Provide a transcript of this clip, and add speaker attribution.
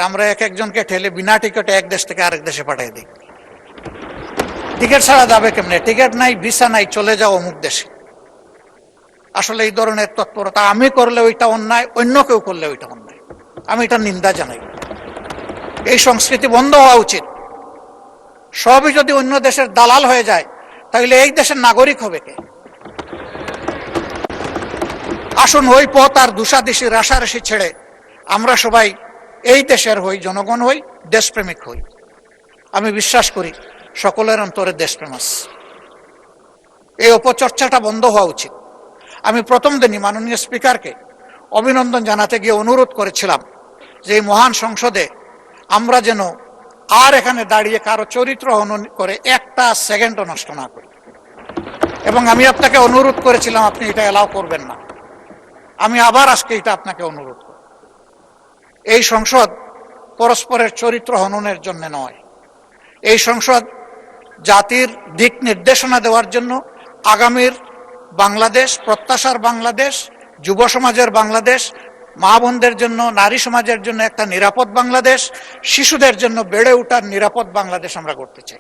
Speaker 1: আমরা এক একজনকে ঠেলে বিনা টিকিটে এক দেশ থেকে আরেক দেশে পাঠিয়ে দিই। টিকিট ছাড়া যাবে কেমনে? টিকিট নাই, ভিসা নাই, চলে যাও অমুক দেশে। আসলে এই ধরনের তৎপরতা আমি করলে ওইটা অন্যায়, অন্য কেউ করলে ওইটা অন্যায়। আমি এটা নিন্দা জানাই। এই সংস্কৃতি বন্ধ হওয়া উচিত। সবই যদি অন্য দেশের দালাল হয়ে যায়, তাহলে এই দেশের নাগরিক হবে কে? আসুন ওই পথ আর দুষাদেশি রাশারাশি ছেড়ে আমরা সবাই এই দেশের হই, জনগণ হই, দেশপ্রেমিক হই। আমি বিশ্বাস করি সকলের অন্তরে দেশপ্রেম আছে। এই অপচর্চাটা বন্ধ হওয়া উচিত। আমি প্রথম দিনই মাননীয় স্পিকারকে অভিনন্দন জানাতে গিয়ে অনুরোধ করেছিলাম যে এই মহান সংসদে আমরা যেন আর এখানে দাঁড়িয়ে কারো চরিত্র হনন করে একটা সেকেন্ডও নষ্ট না করি। এবং আমি আপনাকে অনুরোধ করেছিলাম আপনি এটা এলাও করবেন না। আমি আবার আজকে এটা আপনাকে অনুরোধ করি। এই সংসদ পরস্পরের চরিত্র হননের জন্য নয়। এই সংসদ জাতির দিক নির্দেশনা দেওয়ার জন্য, আগামীর বাংলাদেশ, প্রত্যাশার বাংলাদেশ, যুব সমাজের বাংলাদেশ, মা বোনদের জন্য, নারী সমাজের জন্য একটা নিরাপদ বাংলাদেশ, শিশুদের জন্য বেড়ে ওঠার নিরাপদ বাংলাদেশ আমরা করতে চাই।